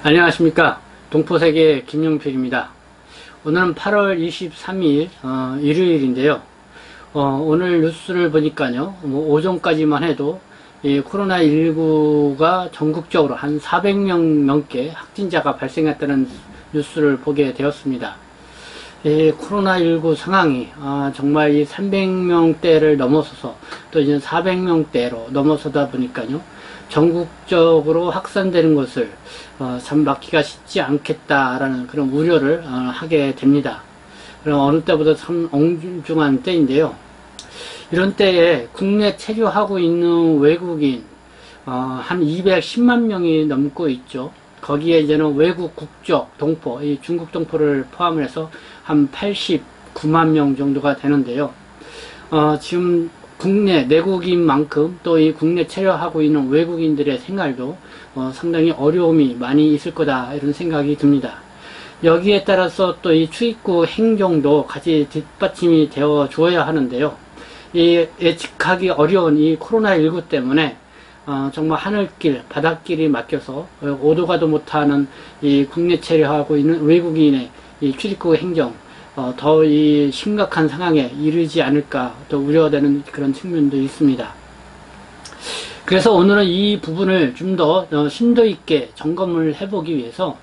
안녕하십니까. 동포세계 김용필입니다. 오늘은 8월 23일 일요일인데요. 오늘 뉴스를 보니까요, 오전까지만 해도 이 코로나19가 전국적으로 한 400명 넘게 확진자가 발생했다는 뉴스를 보게 되었습니다. 이 코로나19 상황이 정말 이 300명대를 넘어서서 또 이제 400명대로 넘어서다 보니까요, 전국적으로 확산되는 것을 참 막기가 쉽지 않겠다라는 그런 우려를 하게 됩니다. 그럼 어느 때보다 참 엄중한 때인데요. 이런 때에 국내 체류하고 있는 외국인 한 210만 명이 넘고 있죠. 거기에 이제는 외국 국적 동포, 이 중국 동포를 포함해서 한 89만 명 정도가 되는데요. 지금 국내 내국인만큼 또 이 국내 체류하고 있는 외국인들의 생활도 상당히 어려움이 많이 있을 거다, 이런 생각이 듭니다. 여기에 따라서 또 이 출입국 행정도 같이 뒷받침이 되어 주어야 하는데요. 이 예측하기 어려운 이 코로나19 때문에 정말 하늘길, 바닷길이 막혀서 오도 가도 못하는 이 국내 체류하고 있는 외국인의 이 출입국 행정, 더 이 심각한 상황에 이르지 않을까 또 우려되는 그런 측면도 있습니다. 그래서 오늘은 이 부분을 좀 더 심도 있게 점검을 해보기 위해서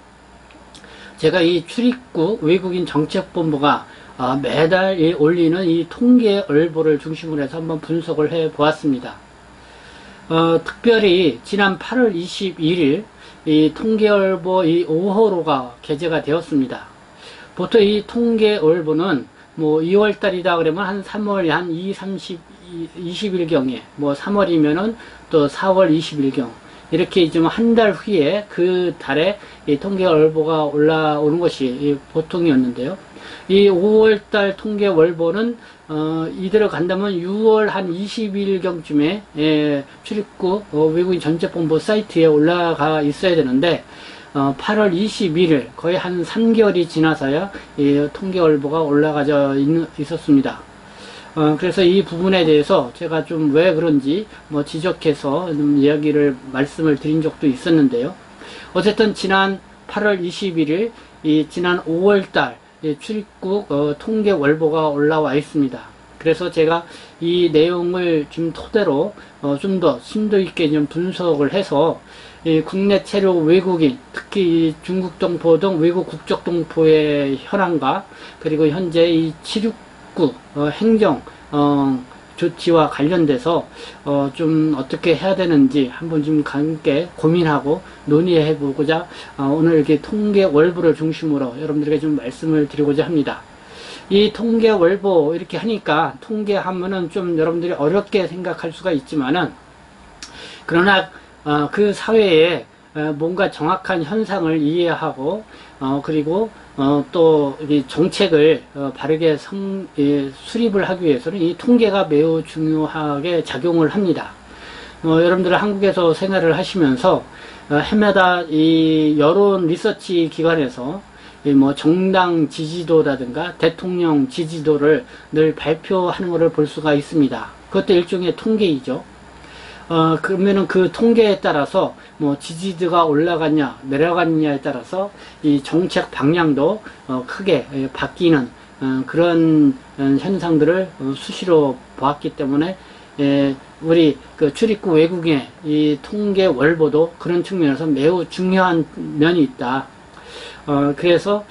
제가 이 출입국 외국인 정책본부가 매달 올리는 이 통계 얼보를 중심으로 해서 한번 분석을 해 보았습니다. 특별히 지난 8월 21일 이 통계얼보 이 5호로가 게재가 되었습니다. 보통 이 통계얼보는 2월달이다 그러면 한 3월 한 20일경에 3월이면은 또 4월 20일경 이렇게 좀 한 달 후에 그 달에 이 통계얼보가 올라오는 것이 보통이었는데요. 이 5월달 통계월보는 이대로 간다면 6월 한 20일경쯤에 출입국 외국인 전체본부 사이트에 올라가 있어야 되는데 8월 21일 거의 한 3개월이 지나서야 이 통계월보가 올라가져 있었습니다. 그래서 이 부분에 대해서 제가 좀 왜 그런지 지적해서 좀 말씀을 드린 적도 있었는데요. 어쨌든 지난 8월 21일 지난 5월달 출입국 통계 월보가 올라와 있습니다. 그래서 제가 이 내용을 좀 토대로 좀 더 심도 있게 좀 분석을 해서 국내 체류 외국인, 특히 중국 동포 등 외국 국적 동포의 현황과 그리고 현재 이 출입국 행정 조치와 관련돼서 좀 어떻게 해야 되는지 한번 좀 함께 고민하고 논의해 보고자 오늘 이렇게 통계 월보를 중심으로 여러분들에게 좀 말씀을 드리고자 합니다. 이 통계 월보 이렇게 하니까 통계하면은 좀 여러분들이 어렵게 생각할 수가 있지만은 그러나 그 사회에 뭔가 정확한 현상을 이해하고 그리고 또 이 정책을 바르게 수립을 하기 위해서는 이 통계가 매우 중요하게 작용을 합니다. 여러분들은 한국에서 생활을 하시면서 해마다 이 여론 리서치 기관에서 정당 지지도라든가 대통령 지지도를 늘 발표하는 것을 볼 수가 있습니다. 그것도 일종의 통계이죠. 그러면은 그 통계에 따라서 지지도가 올라갔냐 내려갔냐에 따라서 이 정책 방향도 크게 바뀌는 그런 현상들을 수시로 보았기 때문에 우리 그 출입국 외국인의 이 통계 월보도 그런 측면에서 매우 중요한 면이 있다. 그래서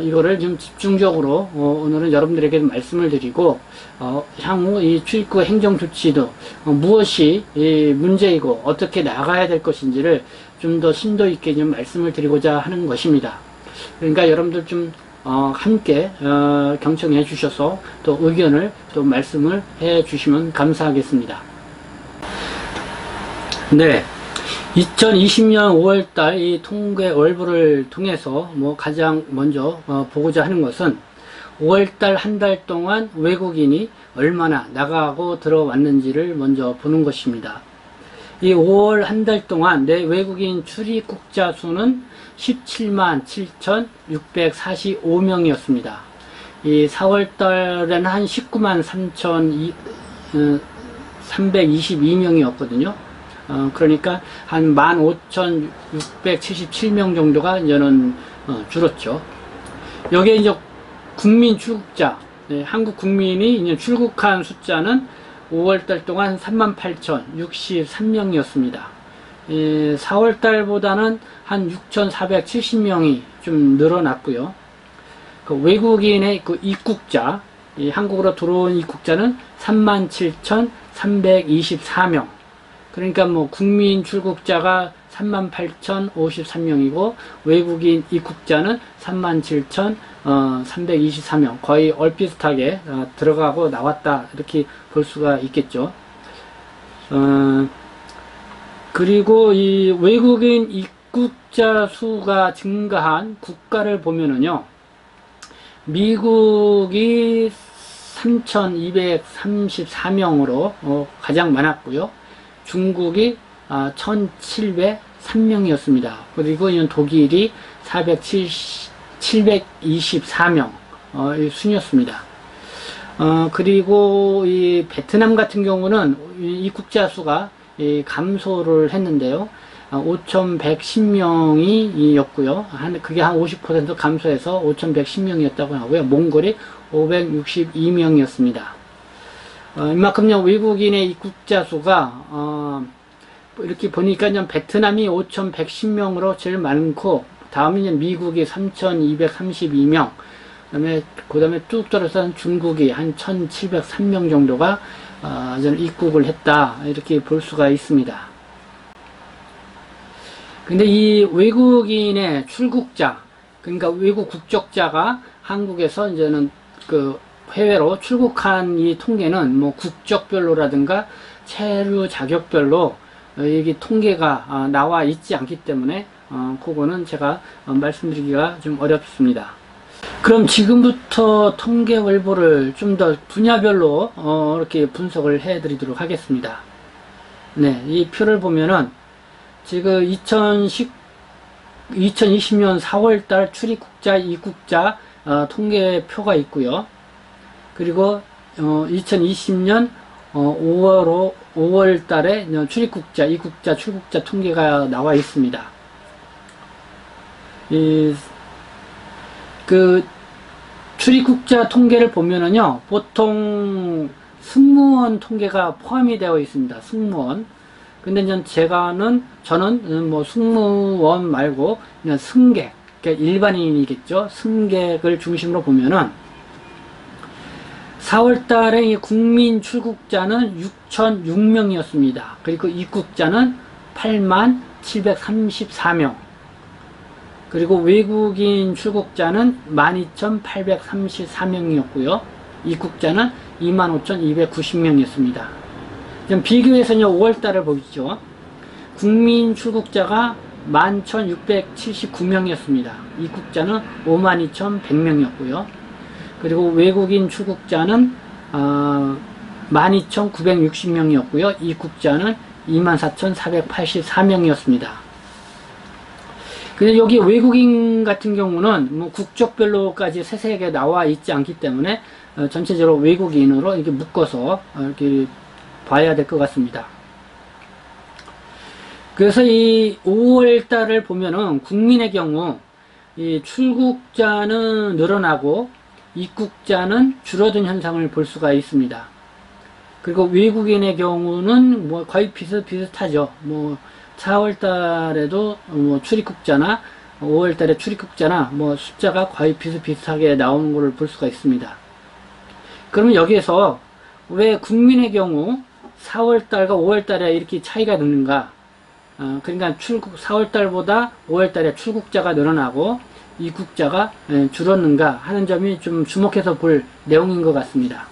이거를 좀 집중적으로 오늘은 여러분들에게 말씀을 드리고 향후 이 출입국 행정 조치도 무엇이 문제이고 어떻게 나가야 될 것인지를 좀 더 심도 있게 좀 말씀을 드리고자 하는 것입니다. 그러니까 여러분들 좀 함께 경청해 주셔서 또 의견을 또 말씀을 해 주시면 감사하겠습니다. 네. 2020년 5월달 이 통계 월보를 통해서 가장 먼저 보고자 하는 것은 5월달 한 달 동안 외국인이 얼마나 나가고 들어왔는지를 먼저 보는 것입니다. 이 5월 한 달 동안 내 외국인 출입국자 수는 17만 7,645명이었습니다. 이 4월달에는 한 19만 3,322명이었거든요. 그러니까 한 15,677명 정도가 이제는 줄었죠. 여기에 이제 국민 출국자, 한국 국민이 이제 출국한 숫자는 5월달 동안 38,063명이었습니다. 4월달보다는 한 6,470명이 좀 늘어났고요. 그 외국인의 그 입국자, 한국으로 들어온 입국자는 37,324명. 그러니까 뭐 국민 출국자가 38,053명이고 외국인 입국자는 37,324명. 거의 얼비슷하게 들어가고 나왔다 이렇게 볼 수가 있겠죠. 그리고 이 외국인 입국자 수가 증가한 국가를 보면은요, 미국이 3,234명으로 가장 많았고요. 중국이 1,703명이었습니다. 그리고 이건 독일이 724명 순이었습니다. 그리고 이 베트남 같은 경우는 입국자 수가 감소를 했는데요. 5,110명이었고요. 그게 한 50% 감소해서 5,110명이었다고 하고요. 몽골이 562명이었습니다. 이만큼요, 외국인의 입국자 수가, 이렇게 보니까 베트남이 5,110명으로 제일 많고, 다음에 미국이 3,232명, 그 다음에 쭉 떨어져서 중국이 한 1,703명 정도가, 입국을 했다. 이렇게 볼 수가 있습니다. 근데 이 외국인의 출국자, 그러니까 외국 국적자가 한국에서 이제는 그 해외로 출국한 이 통계는 뭐 국적별로라든가 체류 자격별로 이게 통계가 나와 있지 않기 때문에 그거는 제가 말씀드리기가 좀 어렵습니다. 그럼 지금부터 통계월보를 좀 더 분야별로 이렇게 분석을 해 드리도록 하겠습니다. 네, 이 표를 보면은 지금 2020년 4월달 출입국자, 입국자 통계표가 있고요. 그리고 2020년 5월달에 출입국자, 입국자, 출국자 통계가 나와 있습니다. 그 출입국자 통계를 보면은요, 보통 승무원 통계가 포함이 되어 있습니다. 승무원. 근데 저는 뭐 승무원 말고 그냥 승객, 그러니까 일반인이겠죠. 승객을 중심으로 보면은 4월달에 국민 출국자는 6,006명이었습니다. 그리고 입국자는 8734명. 그리고 외국인 출국자는 12,834명이었고요. 입국자는 25,290명이었습니다. 좀 비교해서 5월달을 보시죠. 국민 출국자가 11,679명이었습니다. 입국자는 52,100명이었고요. 그리고 외국인 출국자는 12,960명이었고요. 입국자는 24,484명이었습니다. 근데 여기 외국인 같은 경우는 뭐 국적별로까지 세세하게 나와 있지 않기 때문에 전체적으로 외국인으로 이렇게 묶어서 이렇게 봐야 될 것 같습니다. 그래서 이 5월 달을 보면은 국민의 경우 이 출국자는 늘어나고 입국자는 줄어든 현상을 볼 수가 있습니다. 그리고 외국인의 경우는 뭐 거의 비슷하죠. 뭐 4월 달에도 뭐 출입국자나 5월 달에 출입국자나 뭐 숫자가 거의 비슷비슷하게 나오는 것을 볼 수가 있습니다. 그러면 여기에서 왜 국민의 경우 4월 달과 5월 달에 이렇게 차이가 드는가? 그러니까 4월 달보다 5월 달에 출국자가 늘어나고 입국자가 줄었는가 하는 점이 좀 주목해서 볼 내용인 것 같습니다.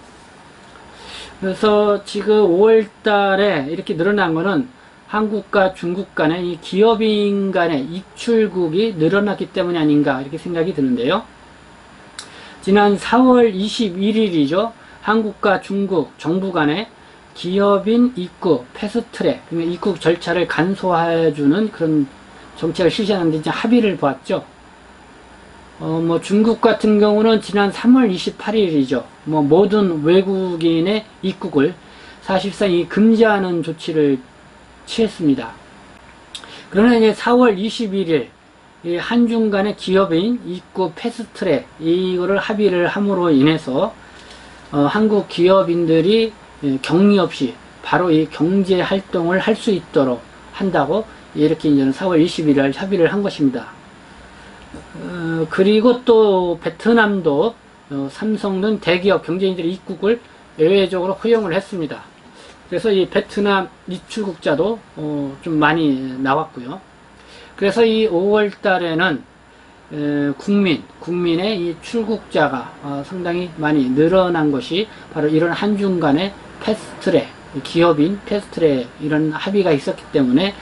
그래서 지금 5월 달에 이렇게 늘어난 거는 한국과 중국 간의 이 기업인 간의 입출국이 늘어났기 때문이 아닌가 이렇게 생각이 드는데요. 지난 4월 21일이죠. 한국과 중국 정부 간의 기업인 입국 패스트트랙, 그러니까 입국 절차를 간소해주는 그런 정책을 실시하는 데 이제 합의를 보았죠. 뭐 중국 같은 경우는 지난 3월 28일이죠. 뭐 모든 외국인의 입국을 사실상 이 금지하는 조치를 취했습니다. 그러나 이제 4월 21일 이 한중 간의 기업인 입구 패스트트랙 이거를 합의를 함으로 인해서 한국 기업인들이 격리 없이 바로 이 경제 활동을 할 수 있도록 한다고 이렇게 이제는 4월 21일 협의를 한 것입니다. 그리고 또 베트남도 삼성 등 대기업 경제인들의 입국을 예외적으로 허용을 했습니다. 그래서 이 베트남 입출국자도 좀 많이 나왔고요. 그래서 이 5월 달에는 국민의 이 출국자가 상당히 많이 늘어난 것이 바로 이런 한중 간의 패스트트랙, 기업인 패스트트랙 이런 합의가 있었기 때문에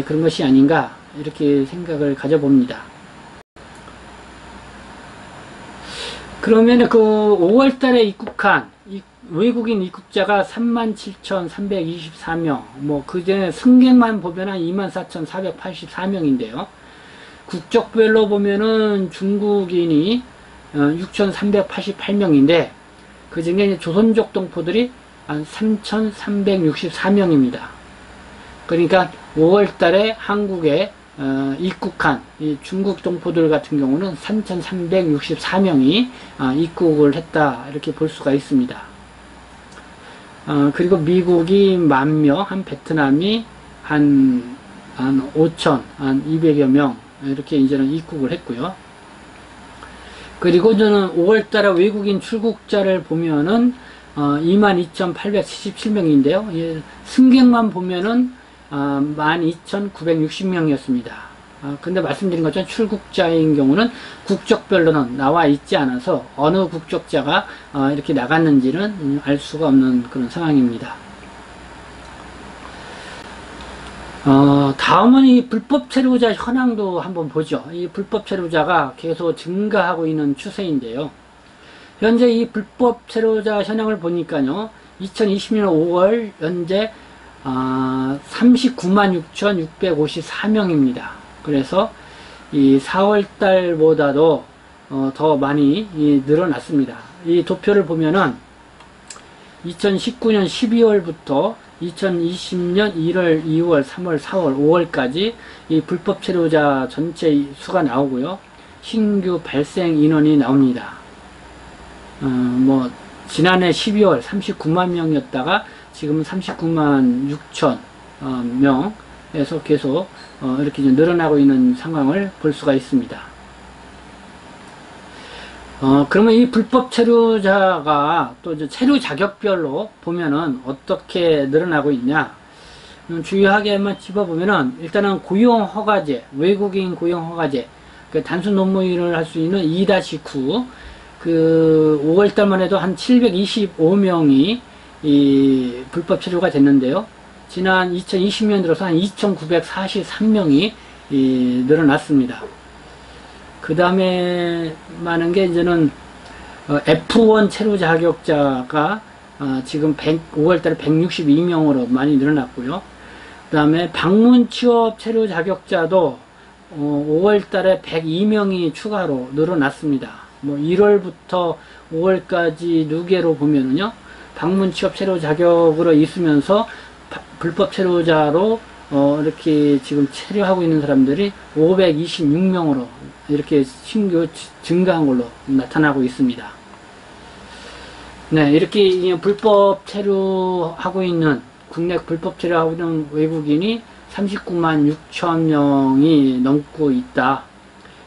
그런 것이 아닌가 이렇게 생각을 가져봅니다. 그러면 그 5월 달에 입국한 외국인 입국자가 37,324명, 뭐, 그전에 승객만 보면 한 24,484명인데요. 국적별로 보면은 중국인이 6,388명인데, 그 중에 조선족 동포들이 한 3,364명입니다. 그러니까 5월 달에 한국에 입국한 이 중국 동포들 같은 경우는 3,364명이 입국을 했다, 이렇게 볼 수가 있습니다. 그리고 미국이 10,000명, 한 베트남이 한 200여 명, 이렇게 이제는 입국을 했고요. 그리고 저는 5월달에 외국인 출국자를 보면은, 22,877명인데요. 승객만 보면은, 12,960명이었습니다. 근데 말씀드린 것처럼 출국자인 경우는 국적별로는 나와 있지 않아서 어느 국적자가 이렇게 나갔는지는 알 수가 없는 그런 상황입니다. 다음은 이 불법 체류자 현황도 한번 보죠. 이 불법 체류자가 계속 증가하고 있는 추세인데요. 현재 이 불법 체류자 현황을 보니까요, 2020년 5월 현재 39만 6,654명입니다. 그래서 이 4월 달보다도 더 많이 늘어났습니다. 이 도표를 보면은 2019년 12월부터 2020년 1월, 2월, 3월, 4월, 5월까지 이 불법 체류자 전체 수가 나오고요. 신규 발생 인원이 나옵니다. 뭐 지난해 12월 39만 명이었다가 지금은 39만 6천 명에서 계속 이렇게 늘어나고 있는 상황을 볼 수가 있습니다. 그러면 이 불법 체류자가 또 이제 체류 자격별로 보면은 어떻게 늘어나고 있냐? 주요하게만 짚어보면은 일단은 고용허가제, 외국인 고용허가제, 그 단순 노무 일을 할 수 있는 2-9, 그 5월달만 해도 한 725명이 이 불법 체류가 됐는데요. 지난 2020년 들어서 한 2,943명이 늘어났습니다. 그 다음에 많은 게 이제는 F1 체류 자격자가 지금 5월달에 162명으로 많이 늘어났고요. 그 다음에 방문 취업 체류 자격자도 5월달에 102명이 추가로 늘어났습니다. 뭐 1월부터 5월까지 누계로 보면은요, 방문 취업 체류 자격으로 있으면서 불법 체류자로 이렇게 지금 체류하고 있는 사람들이 526명으로 이렇게 신규 증가한 걸로 나타나고 있습니다. 네, 이렇게 불법 체류하고 있는, 국내 불법 체류하고 있는 외국인이 39만 6천 명이 넘고 있다.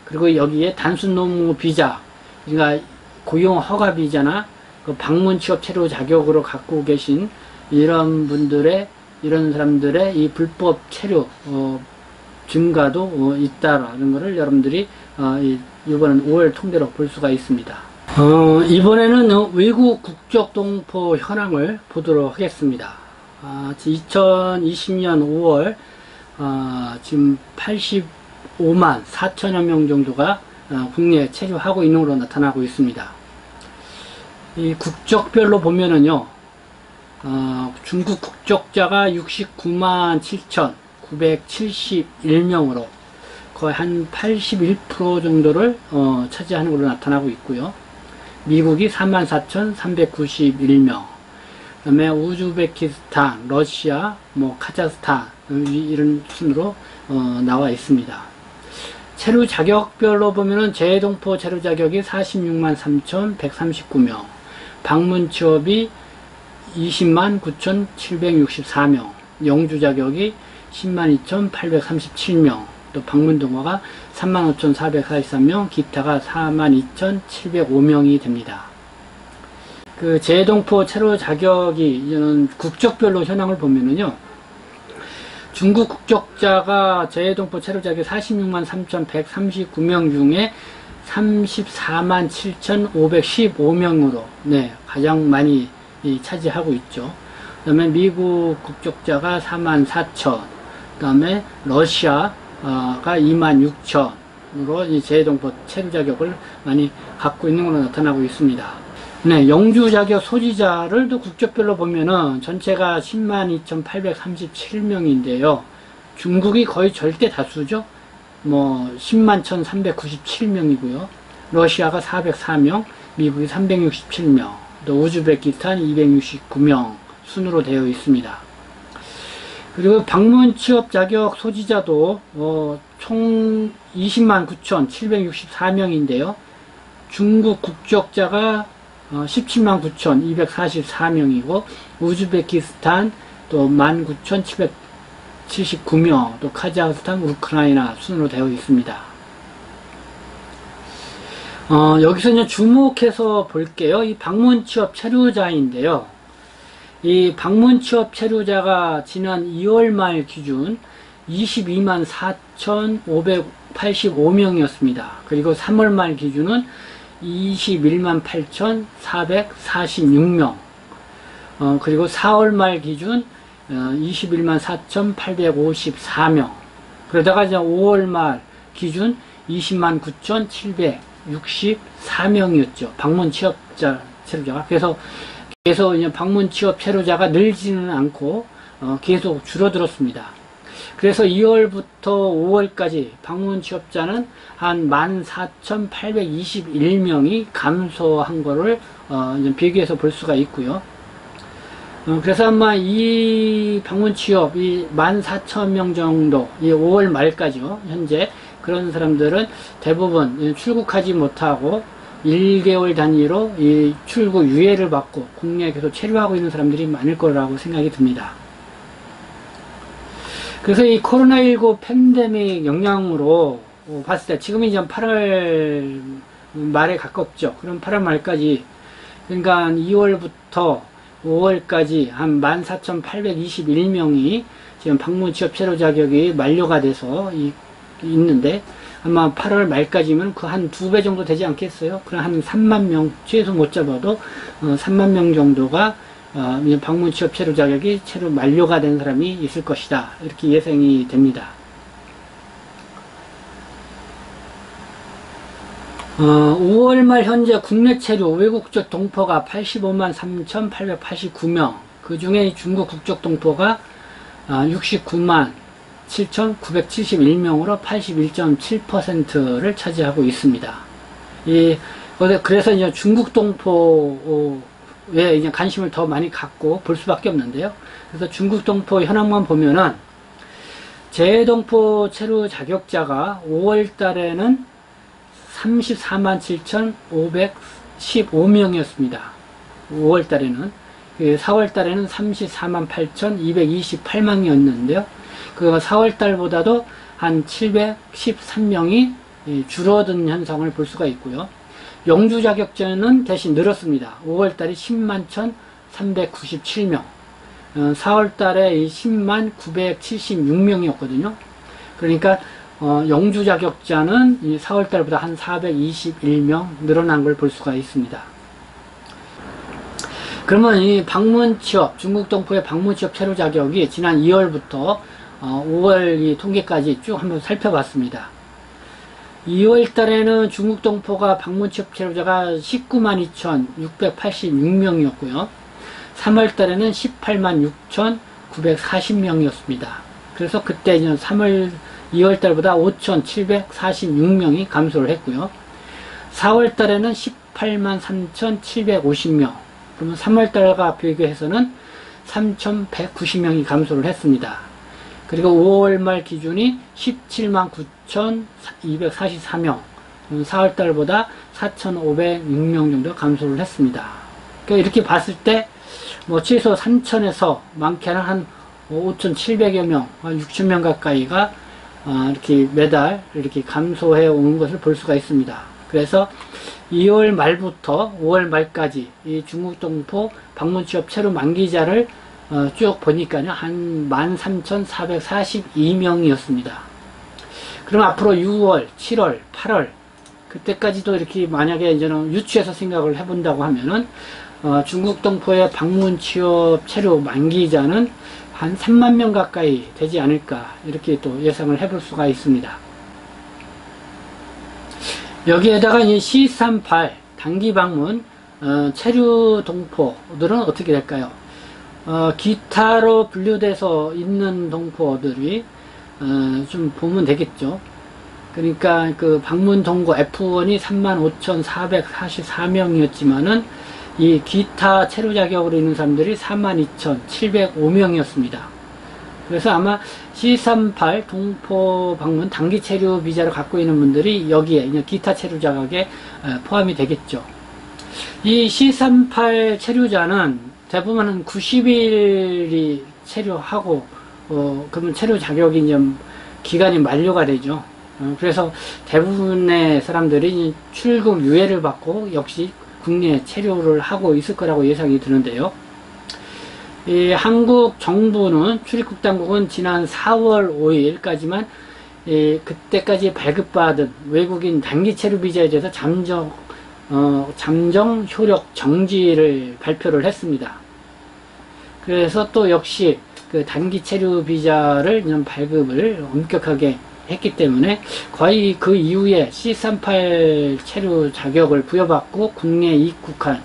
그리고 여기에 단순 노무 비자, 그러니까 고용 허가 비자나 그 방문 취업 체류 자격으로 갖고 계신 이런 사람들의 이 불법 체류 증가도 있다라는 것을 여러분들이 이번 5월 통계로 볼 수가 있습니다. 이번에는 외국 국적 동포 현황을 보도록 하겠습니다. 2020년 5월 지금 85만 4천여 명 정도가 국내에 체류하고 있는 걸로 나타나고 있습니다. 이 국적별로 보면은요, 중국 국적자가 69만 7,971명으로 거의 한 81% 정도를 차지하는 걸로 나타나고 있고요. 미국이 34,391명, 그 다음에 우즈베키스탄, 러시아, 뭐 카자흐스탄 이런 순으로 나와 있습니다. 체류 자격별로 보면은 재동포 체류 자격이 46만 3,139명, 방문 취업이 20만 9,764명, 영주 자격이 10만 2,837명, 또 방문 동호가 3만 5,443명, 기타가 4만 2,705명이 됩니다. 그 재동포 체류 자격이 이제는 국적별로 현황을 보면은요, 중국 국적자가 재동포 체류 자격 46만 3,139명 중에 34만 7,515명으로 가장 많이 차지하고 있죠. 그 다음에 미국 국적자가 4만 4천, 그 다음에 러시아가 2만 6천으로 재동포 체류 자격을 많이 갖고 있는 걸로 나타나고 있습니다. 영주 자격 소지자를 또 국적별로 보면은 전체가 10만 2,837명인데요. 중국이 거의 절대 다수죠. 10만 1,397명이고요. 러시아가 404명, 미국이 367명, 또 우즈베키스탄 269명 순으로 되어 있습니다. 그리고 방문 취업 자격 소지자도 총 20만 9,764명인데요. 중국 국적자가 17만 9,244명이고 우즈베키스탄 또 19,779명, 또 카자흐스탄, 우크라이나 순으로 되어 있습니다. 여기서 이제 주목해서 볼게요. 이 방문 취업 체류자인데요. 이 방문 취업 체류자가 지난 2월 말 기준 22만 4,585명이었습니다. 그리고 3월 말 기준은 21만 8,446명, 그리고 4월 말 기준 21만 4,854명, 그러다가 이제 5월 말 기준 20만 9,764명이었죠. 방문 취업자 체류자가. 그래서 이제 방문 취업 체류자가 늘지는 않고 계속 줄어들었습니다. 그래서 2월부터 5월까지 방문 취업자는 한 14,821명이 감소한 거를 비교해서 볼 수가 있고요. 그래서 아마 이 방문 취업, 이 14,000명 정도, 이 5월 말까지요, 현재 그런 사람들은 대부분 출국하지 못하고 1개월 단위로 이 출국 유예를 받고 국내에 계속 체류하고 있는 사람들이 많을 거라고 생각이 듭니다. 그래서 이 코로나19 팬데믹 영향으로 봤을 때 지금이 이제 8월 말에 가깝죠. 그럼 8월 말까지, 그러니까 2월부터 5월까지 한 14,821명이 지금 방문 취업 체류 자격이 만료가 돼서 있는데, 아마 8월 말까지면 그 한 2배 정도 되지 않겠어요? 그럼 한 3만 명, 최소 못 잡아도 3만 명 정도가 방문 취업 체류 자격이 체류 만료가 된 사람이 있을 것이다, 이렇게 예상이 됩니다. 5월 말 현재 국내 체류 외국적 동포가 85만 3,889명, 그 중에 중국 국적 동포가 69만 7,971명으로 81.7%를 차지하고 있습니다. 그래서 이제 중국 동포에 이제 관심을 더 많이 갖고 볼 수밖에 없는데요. 그래서 중국 동포 현황만 보면은 재동포 체류 자격자가 5월 달에는 34만 7,515명이었습니다. 5월 달에는. 4월 달에는 34만 8,228명이었는데요. 그 4월 달보다도 한 713명이 줄어든 현상을 볼 수가 있고요. 영주 자격자는 대신 늘었습니다. 5월 달에 10만 1,397명, 4월 달에 10만 976명이었거든요. 그러니까 영주 자격자는 4월 달보다 한 421명 늘어난 걸 볼 수가 있습니다. 그러면 이 방문 취업, 중국 동포의 방문 취업 체류 자격이 지난 2월부터 5월 이 통계까지 쭉 한번 살펴봤습니다. 2월 달에는 중국 동포가 방문 취업 체류자가 19만 2,686명이었고요. 3월 달에는 18만 6,940명이었습니다. 그래서 그때 2월 달보다 5,746명이 감소를 했고요. 4월 달에는 18만 3,750명, 그러면 3월 달과 비교해서는 3,190명이 감소를 했습니다. 그리고 5월 말 기준이 17만 9,244명, 4월 달보다 4,506명 정도 감소를 했습니다. 그러니까 이렇게 봤을 때 뭐 최소 3,000에서 많게는 한 5,700여 명, 한 6,000명 가까이가 이렇게 매달 이렇게 감소해 오는 것을 볼 수가 있습니다. 그래서 2월 말부터 5월 말까지 이 중국 동포 방문 취업 체류 만기자를 쭉 보니까요, 한 13,442명이었습니다. 그럼 앞으로 6월, 7월, 8월, 그때까지도 이렇게 만약에 이제는 유추해서 생각을 해본다고 하면은, 중국 동포의 방문 취업 체류 만기자는 한 3만 명 가까이 되지 않을까, 이렇게 또 예상을 해볼 수가 있습니다. 여기에다가 이 C38 단기 방문, 체류 동포들은 어떻게 될까요? 기타로 분류돼서 있는 동포들이 좀 보면 되겠죠. 그러니까 그 방문 동거 F1이 35,444명이었지만은 이 기타 체류 자격으로 있는 사람들이 42,705명이었습니다. 그래서 아마 C38 동포 방문 단기 체류 비자를 갖고 있는 분들이 여기에 기타 체류 자격에 포함이 되겠죠. 이 C38 체류자는 대부분 한 90일이 체류하고, 그러면 체류 자격이 이제 기간이 만료가 되죠. 그래서 대부분의 사람들이 출국 유예를 받고 역시 국내에 체류를 하고 있을 거라고 예상이 드는데요. 이 한국 정부는 출입국 당국은 지난 4월 5일까지만 그때까지 발급받은 외국인 단기 체류 비자에 대해서 잠정 효력 정지를 발표를 했습니다. 그래서 또 역시 그 단기 체류 비자를 발급을 엄격하게 했기 때문에 거의 그 이후에 C38 체류 자격을 부여받고 국내에 입국한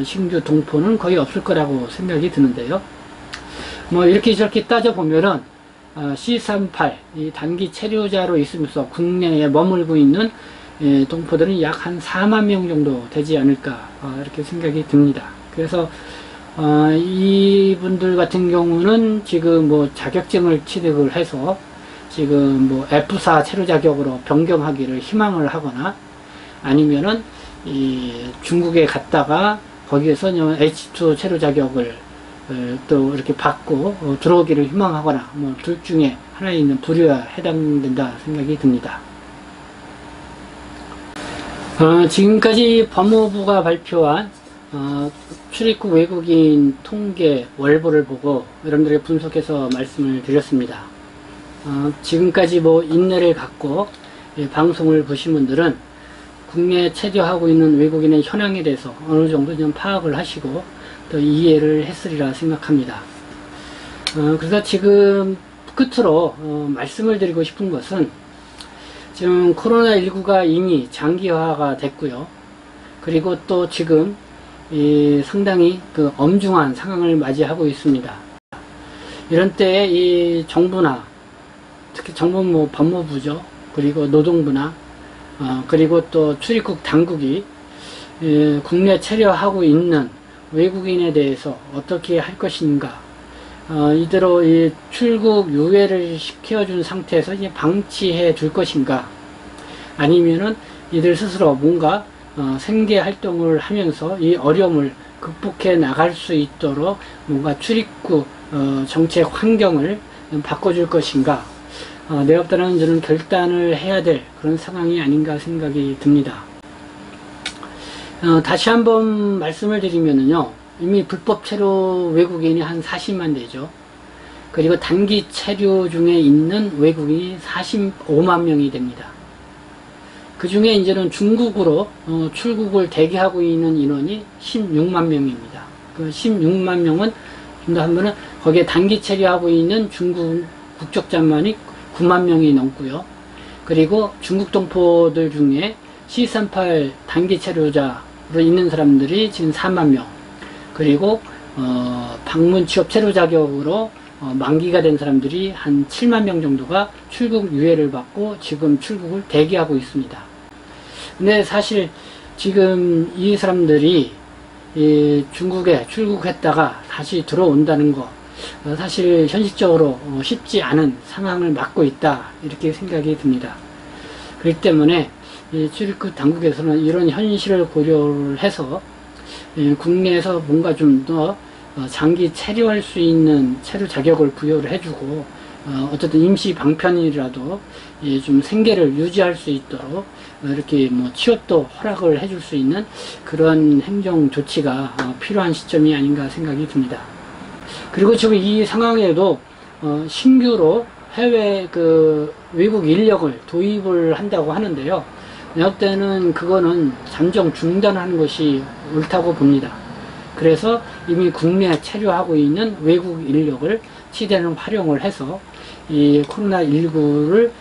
신규 동포는 거의 없을 거라고 생각이 드는데요. 뭐 이렇게 저렇게 따져보면은 C38 이 단기 체류자로 있으면서 국내에 머물고 있는 동포들은 약 한 4만 명 정도 되지 않을까, 이렇게 생각이 듭니다. 그래서 이분들 같은 경우는 지금 뭐 자격증을 취득을 해서 지금 뭐 F4 체류 자격으로 변경하기를 희망을 하거나, 아니면은 이 중국에 갔다가 거기에서 H2 체류 자격을 또 이렇게 받고 들어오기를 희망하거나, 뭐 둘 중에 하나에 있는 부류에 해당된다 생각이 듭니다. 지금까지 법무부가 발표한 출입국 외국인 통계 월보를 보고 여러분들에게 분석해서 말씀을 드렸습니다. 지금까지 뭐 인내를 갖고 방송을 보신 분들은 국내에 체류하고 있는 외국인의 현황에 대해서 어느 정도 좀 파악을 하시고 또 이해를 했으리라 생각합니다. 그래서 지금 끝으로 말씀을 드리고 싶은 것은, 지금 코로나19가 이미 장기화가 됐고요. 그리고 또 지금 상당히 그 엄중한 상황을 맞이하고 있습니다. 이런 때에 이 정부나 특히 정부는 뭐 법무부죠. 그리고 노동부나 그리고 또 출입국 당국이 국내 체류하고 있는 외국인에 대해서 어떻게 할 것인가, 이대로 이 출국 유예를 시켜준 상태에서 이제 방치해 둘 것인가, 아니면은 이들 스스로 뭔가 생계 활동을 하면서 이 어려움을 극복해 나갈 수 있도록 뭔가 출입국 정책 환경을 바꿔줄 것인가, 내가 따르는 저는 결단을 해야 될 그런 상황이 아닌가 생각이 듭니다. 다시 한번 말씀을 드리면요, 이미 불법 체류 외국인이 한 40만 되죠. 그리고 단기 체류 중에 있는 외국인이 45만 명이 됩니다. 그 중에 이제는 중국으로 출국을 대기하고 있는 인원이 16만 명입니다. 그 16만 명은 좀 더 하면은 거기에 단기 체류하고 있는 중국 국적자만이 9만 명이 넘고요. 그리고 중국 동포들 중에 C38 단기 체류자로 있는 사람들이 지금 4만 명. 그리고 방문 취업 체류 자격으로 만기가 된 사람들이 한 7만 명 정도가 출국 유예를 받고 지금 출국을 대기하고 있습니다. 근데 사실 지금 이 사람들이 중국에 출국했다가 다시 들어온다는 거, 사실 현실적으로 쉽지 않은 상황을 맞고 있다 이렇게 생각이 듭니다. 그렇기 때문에 출입국 당국에서는 이런 현실을 고려를 해서 국내에서 뭔가 좀 더 장기 체류할 수 있는 체류 자격을 부여를 해주고 어쨌든 임시 방편이라도 좀 생계를 유지할 수 있도록 이렇게 뭐 취업도 허락을 해줄 수 있는 그런 행정 조치가 필요한 시점이 아닌가 생각이 듭니다. 그리고 지금 이 상황에도 신규로 해외 외국 인력을 도입을 한다고 하는데요. 내가 때는 그거는 잠정 중단하는 것이 옳다고 봅니다. 그래서 이미 국내에 체류하고 있는 외국 인력을 최대한 활용을 해서 이 코로나19를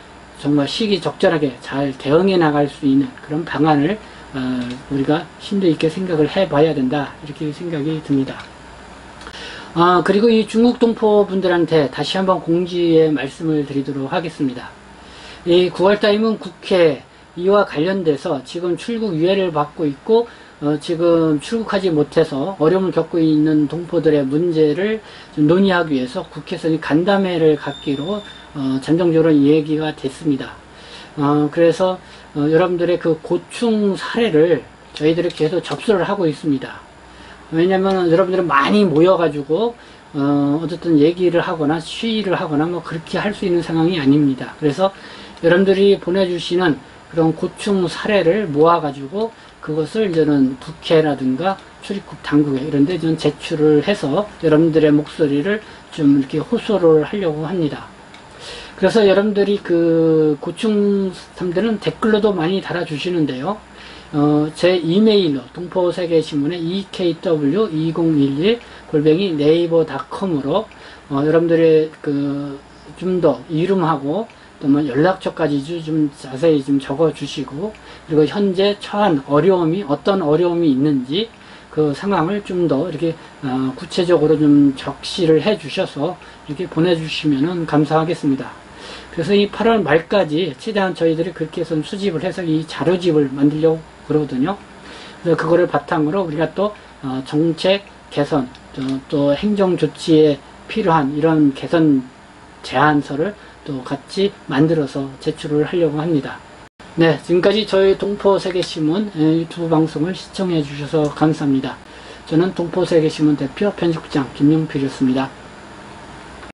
정말 시기적절하게 잘 대응해 나갈 수 있는 그런 방안을 우리가 심도 있게 생각을 해 봐야 된다 이렇게 생각이 듭니다. 그리고 이 중국 동포 분들한테 다시 한번 공지의 말씀을 드리도록 하겠습니다. 이 9월달이면 국회 이와 관련돼서 지금 출국 유예를 받고 있고 지금 출국하지 못해서 어려움을 겪고 있는 동포들의 문제를 좀 논의하기 위해서 국회에서 간담회를 갖기로 잠정적으로 얘기가 됐습니다. 그래서 여러분들의 그 고충 사례를 저희들이 계속 접수를 하고 있습니다. 왜냐하면 여러분들은 많이 모여가지고 어쨌든 얘기를 하거나 시위를 하거나 뭐 그렇게 할 수 있는 상황이 아닙니다. 그래서 여러분들이 보내주시는 그런 고충 사례를 모아가지고 그것을 저는 국회라든가 출입국 당국에 이런 데 좀 제출을 해서 여러분들의 목소리를 좀 이렇게 호소를 하려고 합니다. 그래서 여러분들이 그 고충 사람들은 댓글로도 많이 달아주시는데요. 제 이메일로 동포세계신문의 ekw2011@naver.com으로 여러분들의 좀 더 이름하고 또 뭐 연락처까지 좀 자세히 좀 적어 주시고 그리고 현재 처한 어려움이 어떤 어려움이 있는지 그 상황을 좀 더 이렇게 구체적으로 좀 적시를 해 주셔서 이렇게 보내주시면 감사하겠습니다. 그래서 이 8월 말까지 최대한 저희들이 그렇게 해서 수집을 해서 이 자료집을 만들려고 그러거든요. 그래서 그거를 바탕으로 우리가 또 정책 개선 또 행정 조치에 필요한 이런 개선 제안서를 또 같이 만들어서 제출을 하려고 합니다. 네, 지금까지 저희 동포세계신문 유튜브 방송을 시청해 주셔서 감사합니다. 저는 동포세계신문 대표 편집국장 김용필이었습니다.